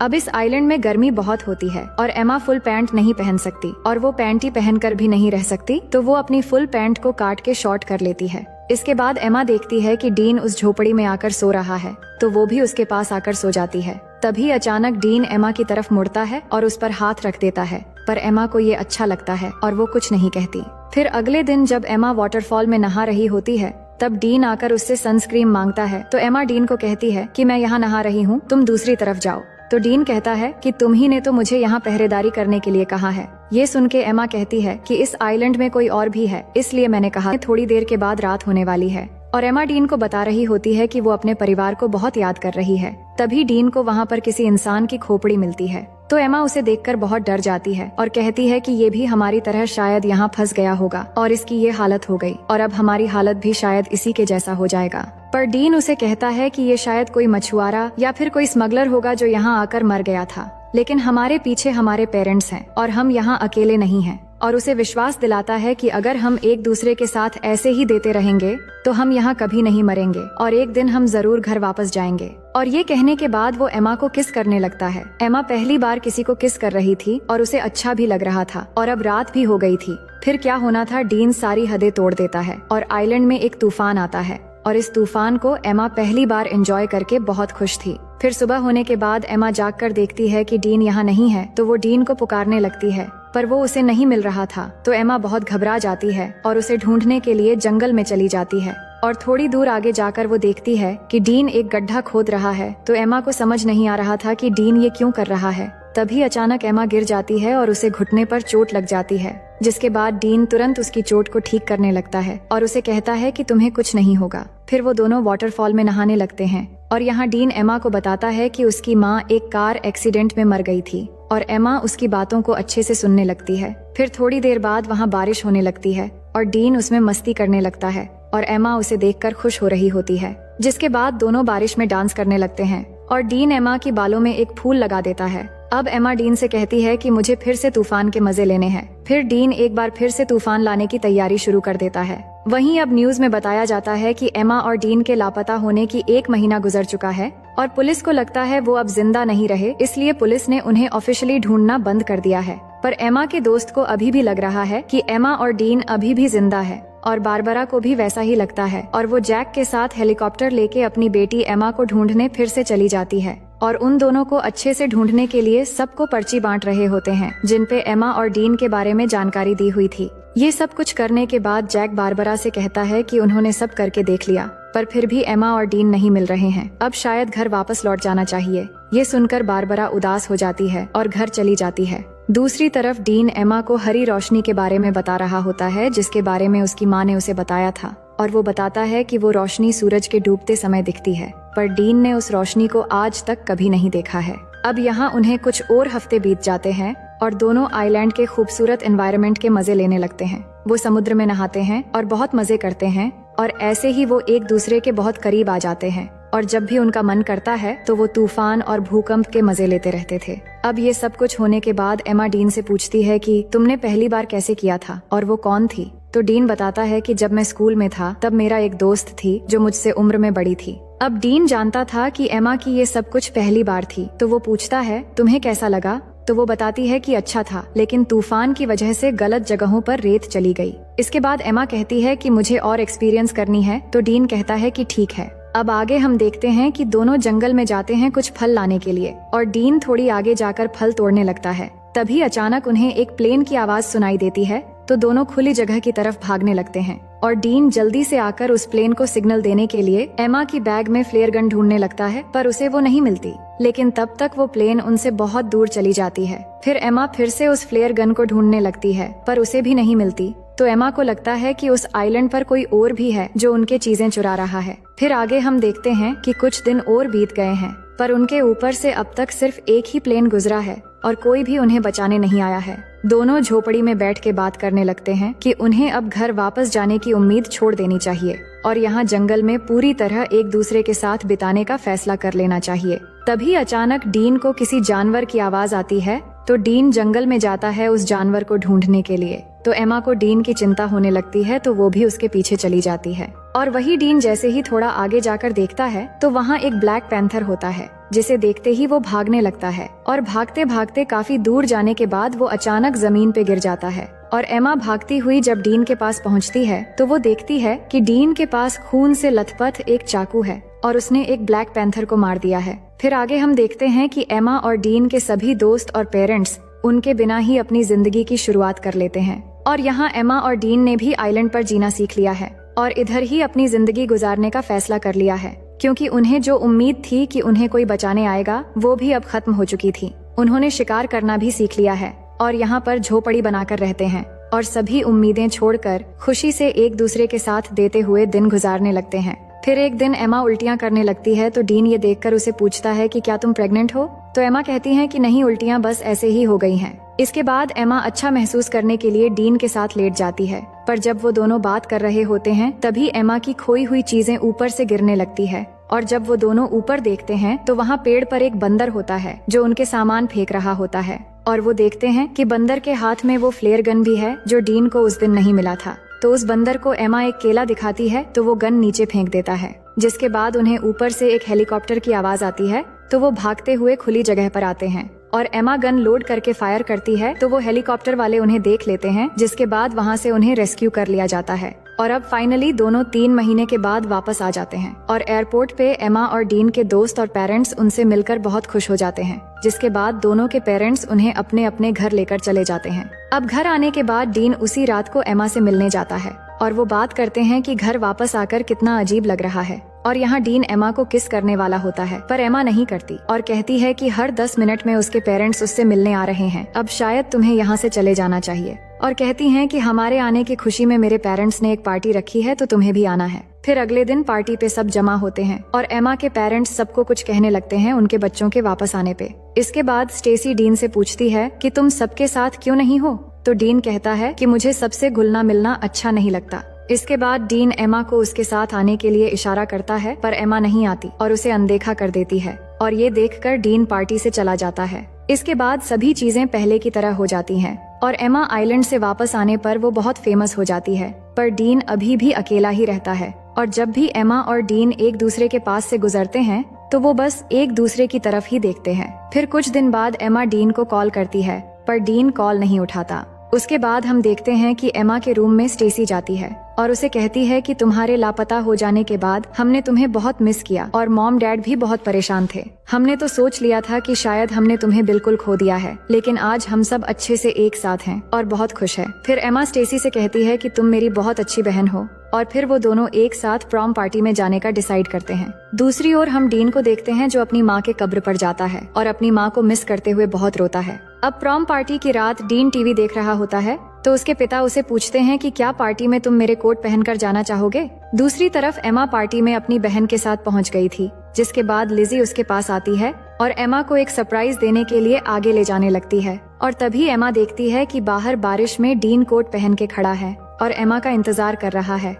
अब इस आइलैंड में गर्मी बहुत होती है और एमा फुल पैंट नहीं पहन सकती और वो पैंट ही पहनकर भी नहीं रह सकती, तो वो अपनी फुल पैंट को काट के शॉर्ट कर लेती है। इसके बाद एमा देखती है कि डीन उस झोपड़ी में आकर सो रहा है, तो वो भी उसके पास आकर सो जाती है। तभी अचानक डीन एमा की तरफ मुड़ता है और उस पर हाथ रख देता है, पर एमा को ये अच्छा लगता है और वो कुछ नहीं कहती। फिर अगले दिन जब एमा वाटरफॉल में नहा रही होती है, तब डीन आकर उससे सनस्क्रीन मांगता है, तो एमा डीन को कहती है कि मैं यहाँ नहा रही हूँ, तुम दूसरी तरफ जाओ। तो डीन कहता है कि तुम ही ने तो मुझे यहाँ पहरेदारी करने के लिए कहा है। ये सुन के एमा कहती है कि इस आइलैंड में कोई और भी है, इसलिए मैंने कहा। थोड़ी देर के बाद रात होने वाली है और एमा डीन को बता रही होती है कि वो अपने परिवार को बहुत याद कर रही है। तभी डीन को वहाँ पर किसी इंसान की खोपड़ी मिलती है, तो एमा उसे देखकर बहुत डर जाती है और कहती है कि ये भी हमारी तरह शायद यहाँ फंस गया होगा और इसकी ये हालत हो गई और अब हमारी हालत भी शायद इसी के जैसा हो जाएगा। पर डीन उसे कहता है कि ये शायद कोई मछुआरा या फिर कोई स्मगलर होगा जो यहाँ आकर मर गया था, लेकिन हमारे पीछे हमारे पेरेंट्स हैं और हम यहाँ अकेले नहीं हैं। और उसे विश्वास दिलाता है कि अगर हम एक दूसरे के साथ ऐसे ही देते रहेंगे तो हम यहाँ कभी नहीं मरेंगे और एक दिन हम जरूर घर वापस जाएंगे। और ये कहने के बाद वो एमा को किस करने लगता है। एमा पहली बार किसी को किस कर रही थी और उसे अच्छा भी लग रहा था और अब रात भी हो गई थी। फिर क्या होना था, डीन सारी हदें तोड़ देता है और आइलैंड में एक तूफान आता है और इस तूफान को एमा पहली बार एंजॉय करके बहुत खुश थी। फिर सुबह होने के बाद एमा जागकर देखती है कि डीन यहाँ नहीं है, तो वो डीन को पुकारने लगती है, पर वो उसे नहीं मिल रहा था। तो एमा बहुत घबरा जाती है और उसे ढूंढने के लिए जंगल में चली जाती है और थोड़ी दूर आगे जाकर वो देखती है कि डीन एक गड्ढा खोद रहा है। तो एमा को समझ नहीं आ रहा था कि डीन ये क्यों कर रहा है। तभी अचानक एमा गिर जाती है और उसे घुटने पर चोट लग जाती है, जिसके बाद डीन तुरंत उसकी चोट को ठीक करने लगता है और उसे कहता है कि तुम्हें कुछ नहीं होगा। फिर वो दोनों वाटरफॉल में नहाने लगते हैं और यहाँ डीन एमा को बताता है कि उसकी माँ एक कार एक्सीडेंट में मर गई थी और एमा उसकी बातों को अच्छे से सुनने लगती है। फिर थोड़ी देर बाद वहाँ बारिश होने लगती है और डीन उसमें मस्ती करने लगता है और एमा उसे देखकर खुश हो रही होती है, जिसके बाद दोनों बारिश में डांस करने लगते हैं और डीन एमा की बालों में एक फूल लगा देता है। अब एमा डीन से कहती है कि मुझे फिर से तूफान के मजे लेने हैं। फिर डीन एक बार फिर से तूफान लाने की तैयारी शुरू कर देता है। वहीं अब न्यूज में बताया जाता है कि एमा और डीन के लापता होने की 1 महीना गुजर चुका है और पुलिस को लगता है वो अब जिंदा नहीं रहे, इसलिए पुलिस ने उन्हें ऑफिशियली ढूंढना बंद कर दिया है। पर एमा के दोस्त को अभी भी लग रहा है कि एमा और डीन अभी भी जिंदा है और बारबरा को भी वैसा ही लगता है और वो जैक के साथ हेलीकॉप्टर लेके अपनी बेटी एमा को ढूंढने फिर से चली जाती है और उन दोनों को अच्छे से ढूंढने के लिए सबको पर्ची बांट रहे होते हैं, जिन पे एमा और डीन के बारे में जानकारी दी हुई थी। ये सब कुछ करने के बाद जैक बारबरा से कहता है कि उन्होंने सब करके देख लिया, पर फिर भी एमा और डीन नहीं मिल रहे हैं। अब शायद घर वापस लौट जाना चाहिए। ये सुनकर बारबरा उदास हो जाती है और घर चली जाती है। दूसरी तरफ डीन एमा को हरी रोशनी के बारे में बता रहा होता है, जिसके बारे में उसकी माँ ने उसे बताया था और वो बताता है कि वो रोशनी सूरज के डूबते समय दिखती है, पर डीन ने उस रोशनी को आज तक कभी नहीं देखा है। अब यहाँ उन्हें कुछ और हफ्ते बीत जाते हैं और दोनों आइलैंड के खूबसूरत एनवायरनमेंट के मजे लेने लगते हैं। वो समुद्र में नहाते हैं और बहुत मजे करते हैं और ऐसे ही वो एक दूसरे के बहुत करीब आ जाते हैं और जब भी उनका मन करता है तो वो तूफान और भूकंप के मजे लेते रहते थे। अब ये सब कुछ होने के बाद एमा डीन से पूछती है कि तुमने पहली बार कैसे किया था और वो कौन थी। तो डीन बताता है कि जब मैं स्कूल में था तब मेरा एक दोस्त थी जो मुझसे उम्र में बड़ी थी। अब डीन जानता था कि एमा की ये सब कुछ पहली बार थी, तो वो पूछता है तुम्हें कैसा लगा। तो वो बताती है कि अच्छा था, लेकिन तूफान की वजह से गलत जगहों पर रेत चली गई। इसके बाद एमा कहती है कि मुझे और एक्सपीरियंस करनी है, तो डीन कहता है कि ठीक है। अब आगे हम देखते हैं कि दोनों जंगल में जाते हैं कुछ फल लाने के लिए और डीन थोड़ी आगे जाकर फल तोड़ने लगता है। तभी अचानक उन्हें एक प्लेन की आवाज सुनाई देती है, तो दोनों खुली जगह की तरफ भागने लगते हैं और डीन जल्दी से आकर उस प्लेन को सिग्नल देने के लिए एमा की बैग में फ्लेयर गन ढूंढने लगता है, पर उसे वो नहीं मिलती। लेकिन तब तक वो प्लेन उनसे बहुत दूर चली जाती है। फिर एमा फिर से उस फ्लेयर गन को ढूंढने लगती है, पर उसे भी नहीं मिलती। तो एमा को लगता है कि उस आइलैंड पर कोई और भी है जो उनके चीजें चुरा रहा है। फिर आगे हम देखते हैं कि कुछ दिन और बीत गए हैं, पर उनके ऊपर से अब तक सिर्फ एक ही प्लेन गुजरा है और कोई भी उन्हें बचाने नहीं आया है। दोनों झोपड़ी में बैठ के बात करने लगते हैं कि उन्हें अब घर वापस जाने की उम्मीद छोड़ देनी चाहिए और यहाँ जंगल में पूरी तरह एक दूसरे के साथ बिताने का फैसला कर लेना चाहिए। तभी अचानक डीन को किसी जानवर की आवाज आती है, तो डीन जंगल में जाता है उस जानवर को ढूंढने के लिए। तो एमा को डीन की चिंता होने लगती है, तो वो भी उसके पीछे चली जाती है। और वही डीन जैसे ही थोड़ा आगे जाकर देखता है तो वहाँ एक ब्लैक पैंथर होता है, जिसे देखते ही वो भागने लगता है। और भागते भागते काफी दूर जाने के बाद वो अचानक जमीन पे गिर जाता है। और एमा भागती हुई जब डीन के पास पहुँचती है तो वो देखती है कि डीन के पास खून से लथपथ एक चाकू है और उसने एक ब्लैक पैंथर को मार दिया है। फिर आगे हम देखते हैं कि एमा और डीन के सभी दोस्त और पेरेंट्स उनके बिना ही अपनी जिंदगी की शुरुआत कर लेते हैं। और यहाँ एमा और डीन ने भी आइलैंड पर जीना सीख लिया है और इधर ही अपनी जिंदगी गुजारने का फैसला कर लिया है, क्योंकि उन्हें जो उम्मीद थी कि उन्हें कोई बचाने आएगा वो भी अब खत्म हो चुकी थी। उन्होंने शिकार करना भी सीख लिया है और यहाँ पर झोपड़ी बनाकर रहते हैं और सभी उम्मीदें छोड़कर खुशी से एक दूसरे के साथ देते हुए दिन गुजारने लगते हैं। फिर एक दिन एमा उल्टियाँ करने लगती है तो डीन ये देखकर उसे पूछता है कि क्या तुम प्रेग्नेंट हो? तो एमा कहती है कि नहीं, उल्टियाँ बस ऐसे ही हो गई हैं। इसके बाद एमा अच्छा महसूस करने के लिए डीन के साथ लेट जाती है, पर जब वो दोनों बात कर रहे होते हैं तभी एमा की खोई हुई चीजें ऊपर से गिरने लगती है। और जब वो दोनों ऊपर देखते हैं तो वहाँ पेड़ पर एक बंदर होता है जो उनके सामान फेंक रहा होता है। और वो देखते हैं कि बंदर के हाथ में वो फ्लेयर गन भी है जो डीन को उस दिन नहीं मिला था। तो उस बंदर को एमा एक केला दिखाती है तो वो गन नीचे फेंक देता है, जिसके बाद उन्हें ऊपर से एक हेलीकॉप्टर की आवाज आती है तो वो भागते हुए खुली जगह पर आते हैं और एमा गन लोड करके फायर करती है तो वो हेलीकॉप्टर वाले उन्हें देख लेते हैं, जिसके बाद वहाँ से उन्हें रेस्क्यू कर लिया जाता है। और अब फाइनली दोनों 3 महीने के बाद वापस आ जाते हैं और एयरपोर्ट पे एमा और डीन के दोस्त और पेरेंट्स उनसे मिलकर बहुत खुश हो जाते हैं, जिसके बाद दोनों के पेरेंट्स उन्हें अपने अपने घर लेकर चले जाते हैं। अब घर आने के बाद डीन उसी रात को एमा से मिलने जाता है और वो बात करते हैं कि घर वापस आकर कितना अजीब लग रहा है। और यहाँ डीन एमा को किस करने वाला होता है, पर एमा नहीं करती और कहती है कि हर 10 मिनट में उसके पेरेंट्स उससे मिलने आ रहे हैं, अब शायद तुम्हें यहाँ से चले जाना चाहिए। और कहती हैं कि हमारे आने की खुशी में मेरे पेरेंट्स ने एक पार्टी रखी है तो तुम्हें भी आना है। फिर अगले दिन पार्टी पे सब जमा होते हैं और एमा के पेरेंट्स सबको कुछ कहने लगते हैं उनके बच्चों के वापस आने पे। इसके बाद स्टेसी डीन से पूछती है कि तुम सबके साथ क्यों नहीं हो? तो डीन कहता है कि मुझे सबसे घुलना मिलना अच्छा नहीं लगता। इसके बाद डीन एमा को उसके साथ आने के लिए इशारा करता है, पर एमा नहीं आती और उसे अनदेखा कर देती है और ये देखकर डीन पार्टी से चला जाता है। इसके बाद सभी चीजें पहले की तरह हो जाती हैं और एमा आइलैंड से वापस आने पर वो बहुत फेमस हो जाती है, पर डीन अभी भी अकेला ही रहता है। और जब भी एमा और डीन एक दूसरे के पास से गुजरते हैं तो वो बस एक दूसरे की तरफ ही देखते हैं। फिर कुछ दिन बाद एमा डीन को कॉल करती है, पर डीन कॉल नहीं उठाता। उसके बाद हम देखते हैं कि एमा के रूम में स्टेसी जाती है और उसे कहती है कि तुम्हारे लापता हो जाने के बाद हमने तुम्हें बहुत मिस किया और मॉम डैड भी बहुत परेशान थे। हमने तो सोच लिया था कि शायद हमने तुम्हें बिल्कुल खो दिया है, लेकिन आज हम सब अच्छे से एक साथ हैं और बहुत खुश है। फिर एमा स्टेसी से कहती है कि तुम मेरी बहुत अच्छी बहन हो और फिर वो दोनों एक साथ प्रॉम पार्टी में जाने का डिसाइड करते हैं। दूसरी ओर हम डीन को देखते हैं जो अपनी माँ के कब्र पर जाता है और अपनी माँ को मिस करते हुए बहुत रोता है। अब प्रॉम पार्टी की रात डीन टीवी देख रहा होता है तो उसके पिता उसे पूछते हैं कि क्या पार्टी में तुम मेरे कोट पहनकर जाना चाहोगे? दूसरी तरफ एमा पार्टी में अपनी बहन के साथ पहुंच गई थी, जिसके बाद लिजी उसके पास आती है और एमा को एक सरप्राइज देने के लिए आगे ले जाने लगती है। और तभी एमा देखती है कि बाहर बारिश में डीन कोट पहन के खड़ा है और एमा का इंतजार कर रहा है।